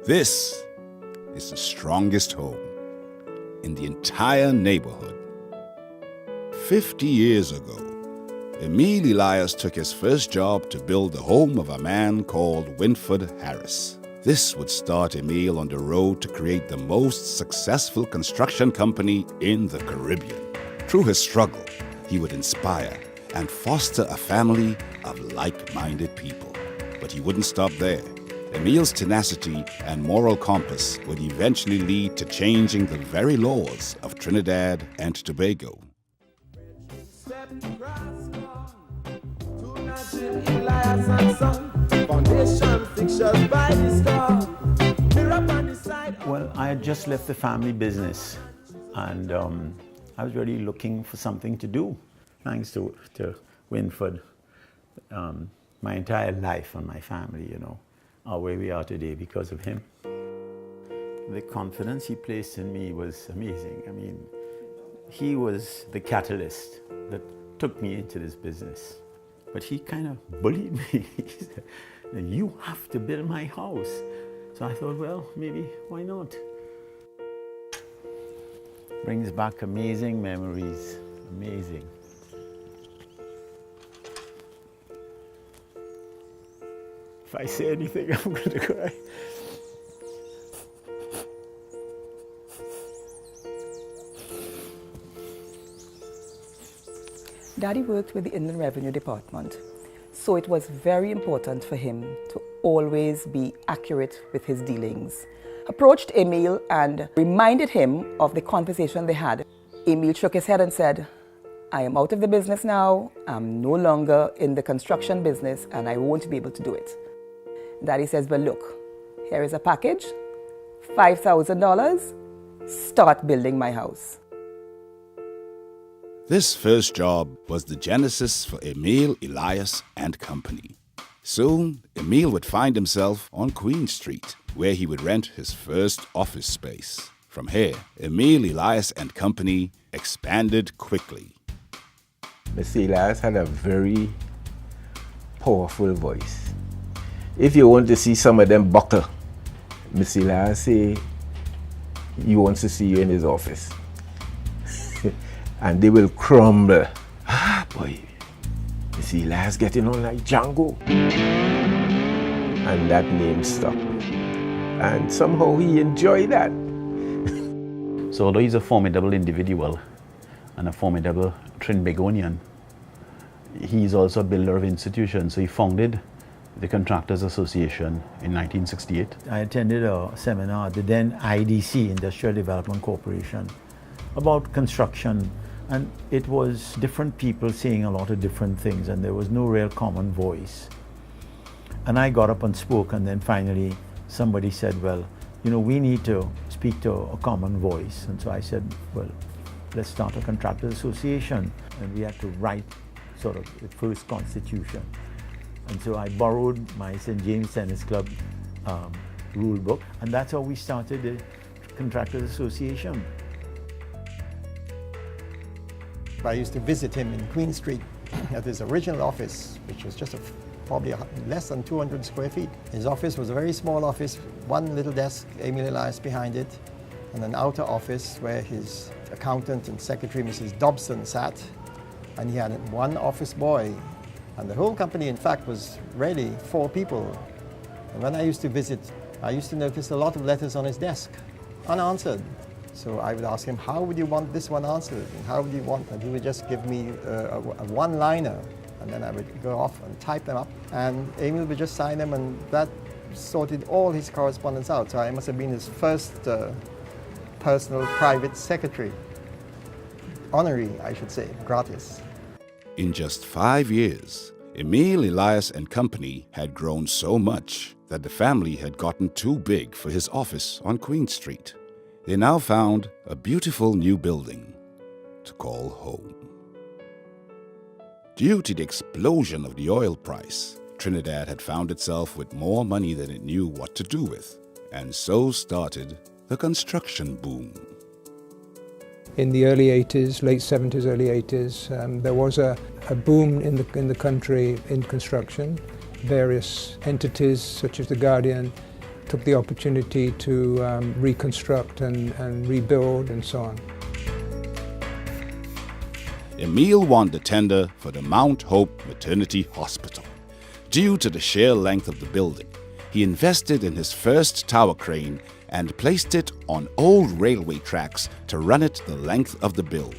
This is the strongest home in the entire neighborhood. 50 years ago, Emile Elias took his first job to build the home of a man called Winford Harris. This would start Emile on the road to create the most successful construction company in the Caribbean. Through his struggle, he would inspire and foster a family of like-minded people. But he wouldn't stop there. Emile's tenacity and moral compass would eventually lead to changing the very laws of Trinidad and Tobago. Well, I had just left the family business and I was really looking for something to do. Thanks to Winford, my entire life and my family, are where we are today because of him. The confidence he placed in me was amazing. I mean, he was the catalyst that took me into this business. But he kind of bullied me. He said, "You have to build my house." So I thought, well, maybe, why not? Brings back amazing memories, amazing. If I say anything, I'm going to cry. Daddy worked with the Inland Revenue Department, so it was very important for him to always be accurate with his dealings. Approached Emile and reminded him of the conversation they had. Emile shook his head and said, "I am out of the business now, I'm no longer in the construction business and I won't be able to do it." Daddy says, "Well, look, here is a package, $5,000, start building my house." This first job was the genesis for Emile Elias and Company. Soon, Emile would find himself on Queen Street, where he would rent his first office space. From here, Emile Elias and Company expanded quickly. Mr. Elias had a very powerful voice. If you want to see some of them buckle, Mr. Elias say he wants to see you in his office. And they will crumble. Ah, boy, Mr. Elias getting on like Django. And that name stuck. And somehow he enjoyed that. So although he's a formidable individual and a formidable Trinbagonian, he's also a builder of institutions. So he founded the Contractors Association in 1968. I attended a seminar at the then IDC, Industrial Development Corporation, about construction. And it was different people saying a lot of different things, and there was no real common voice. And I got up and spoke, and then finally somebody said, "Well, we need to speak to a common voice." And so I said, "Well, let's start a contractors association." And we had to write sort of the first constitution. And so I borrowed my St. James Tennis Club rule book, and that's how we started the Contractors Association. I used to visit him in Queen Street at his original office, which was just probably less than 200 square feet. His office was a very small office, one little desk, Emile Elias behind it, and an outer office where his accountant and secretary, Mrs. Dobson, sat, and he had one office boy. And the whole company, in fact, was really 4 people. And when I used to visit, I used to notice a lot of letters on his desk, unanswered. So I would ask him, "How would you want this one answered? And how would you want?" And he would just give me a one-liner, and then I would go off and type them up. And Emile would just sign them, and that sorted all his correspondence out. So I must have been his first personal private secretary. Honorary, I should say, gratis. In just 5 years, Emile Elias and Company had grown so much that the family had gotten too big for his office on Queen Street. They now found a beautiful new building to call home. Due to the explosion of the oil price, Trinidad had found itself with more money than it knew what to do with, and so started the construction boom. In the early 80s, late 70s, early 80s, there was a boom in the country in construction. Various entities such as The Guardian took the opportunity to reconstruct and rebuild and so on. Emile won the tender for the Mount Hope Maternity Hospital. Due to the sheer length of the building, he invested in his first tower crane and placed it on old railway tracks to run it the length of the build.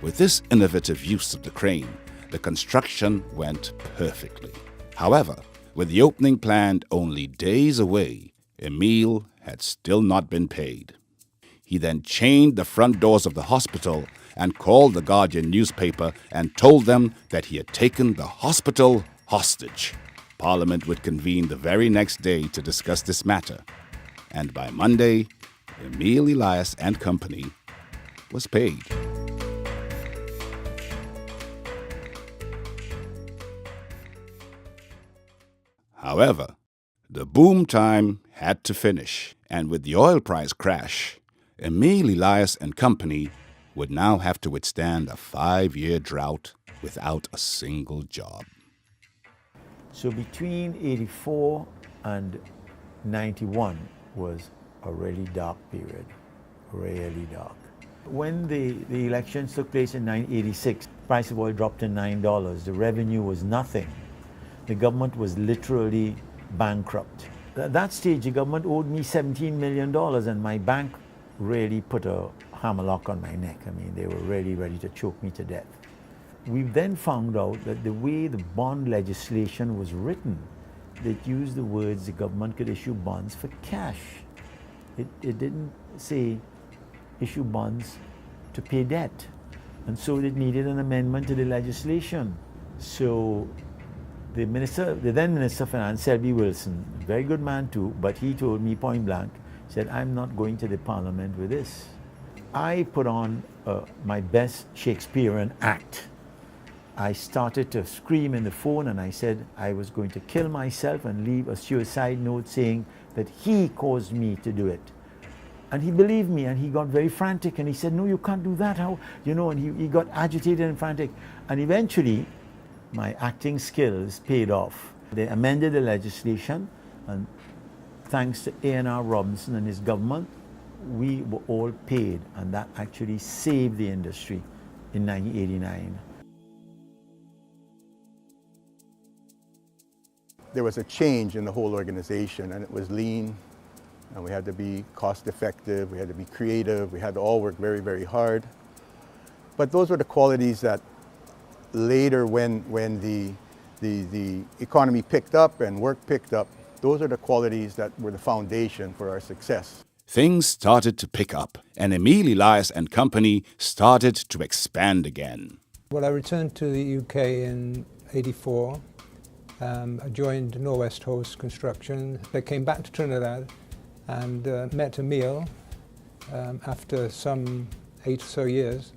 With this innovative use of the crane, the construction went perfectly. However, with the opening planned only days away, Emile had still not been paid. He then chained the front doors of the hospital and called the Guardian newspaper and told them that he had taken the hospital hostage. Parliament would convene the very next day to discuss this matter, and by Monday, Emile Elias and Company was paid. However, the boom time had to finish, and with the oil price crash, Emile Elias and Company would now have to withstand a 5-year drought without a single job. So between 84 and 91 was a really dark period, really dark. When the elections took place in 1986, price of oil dropped to $9. The revenue was nothing. The government was literally bankrupt. At that stage, the government owed me $17 million, and my bank really put a hammerlock on my neck. I mean, they were really ready to choke me to death. We then found out that the way the bond legislation was written, it used the words the government could issue bonds for cash. It didn't say issue bonds to pay debt. And so it needed an amendment to the legislation. So the then Minister of Finance, Selby Wilson, a very good man too, but he told me point blank, said, I'm not going to the Parliament with this. I put on my best Shakespearean act. I started to scream in the phone, and I said I was going to kill myself and leave a suicide note saying that he caused me to do it. And he believed me, and he got very frantic, and he said, no, you can't do that, how, you know, and he got agitated and frantic. And eventually, my acting skills paid off. They amended the legislation, and thanks to A&R Robinson and his government, we were all paid, and that actually saved the industry in 1989. There was a change in the whole organization, and it was lean, and we had to be cost effective, we had to be creative, we had to all work very, very hard. But those were the qualities that later, when the economy picked up and work picked up, those are the qualities that were the foundation for our success. Things started to pick up, and Emile Elias and Company started to expand again. Well, I returned to the UK in '84. I joined Norwest Host Construction. I came back to Trinidad and met Emile after some 8 or so years,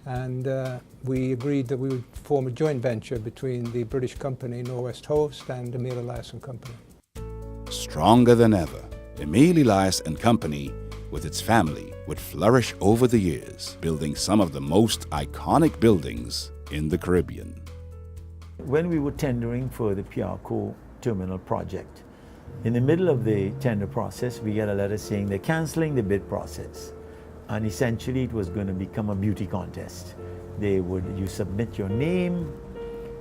and we agreed that we would form a joint venture between the British company Norwest Host and Emile Elias and Company. Stronger than ever, Emile Elias and Company, with its family, would flourish over the years, building some of the most iconic buildings in the Caribbean. When we were tendering for the Piarco terminal project, in the middle of the tender process, we get a letter saying they're canceling the bid process. And essentially it was going to become a beauty contest. You submit your name,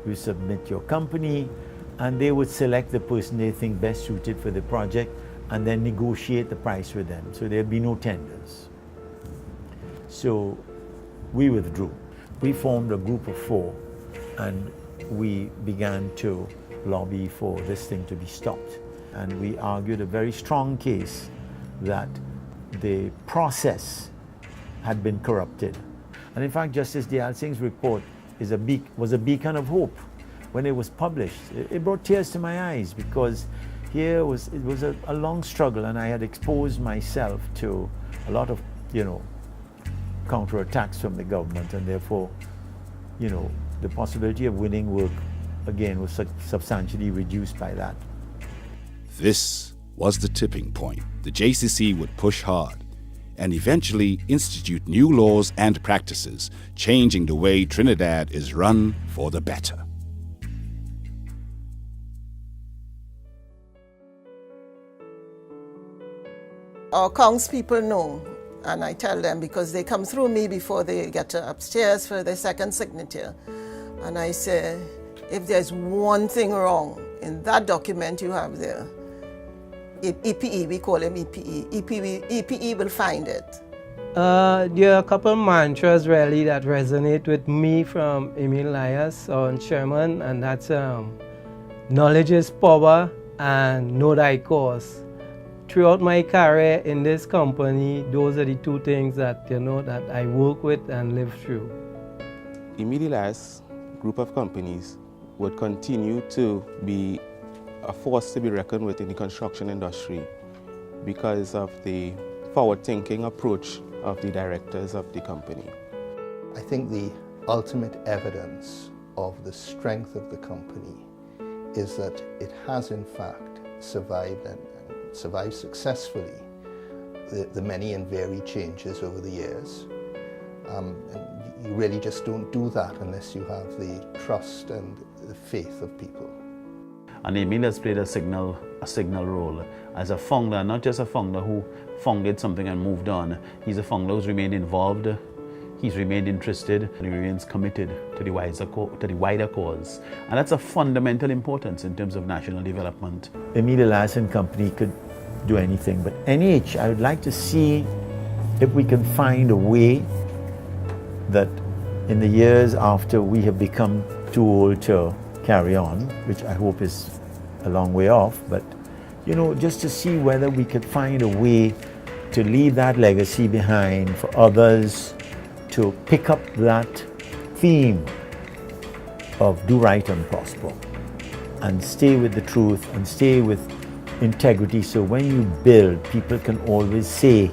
you submit your company, and they would select the person they think best suited for the project and then negotiate the price with them. So there'd be no tenders. So we withdrew. We formed a group of 4, and we began to lobby for this thing to be stopped. And we argued a very strong case that the process had been corrupted. And in fact, Justice Dial Singh's report was a beacon of hope. When it was published, it brought tears to my eyes, because it was a long struggle, and I had exposed myself to a lot of, counterattacks from the government, and therefore, the possibility of winning work, again, was substantially reduced by that. This was the tipping point. The JCC would push hard and eventually institute new laws and practices, changing the way Trinidad is run for the better. Our accounts people know, and I tell them because they come through me before they get to upstairs for their second signature. And I say, if there's one thing wrong in that document you have there, EPE, we call him EPE, EPE will find it. There are a couple mantras really that resonate with me from Emile Elias, our chairman, and that's knowledge is power and know thy cause. Throughout my career in this company, those are the two things that that I work with and live through. Emile Elias group of companies would continue to be a force to be reckoned with in the construction industry because of the forward-thinking approach of the directors of the company. I think the ultimate evidence of the strength of the company is that it has in fact survived and survived successfully the many and varied changes over the years. And you really just don't do that unless you have the trust and the faith of people. And Emile has played a signal role as a founder, not just a founder who founded something and moved on. He's a founder who's remained involved, he's remained interested, and he remains committed to the wider cause. And that's a fundamental importance in terms of national development. Emile Elias and Company could do anything, but NH, I would like to see if we can find a way that in the years after we have become too old to carry on, which I hope is a long way off, but just to see whether we could find a way to leave that legacy behind for others to pick up that theme of do right and prosper and stay with the truth and stay with integrity, so when you build, people can always say,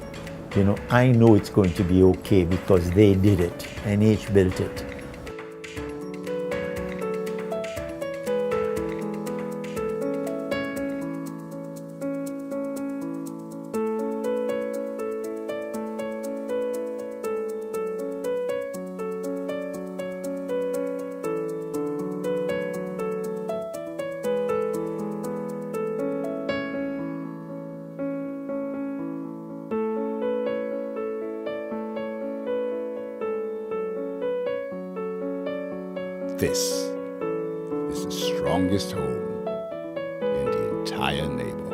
I know it's going to be okay because they did it, NH built it. This is the strongest home in the entire neighborhood.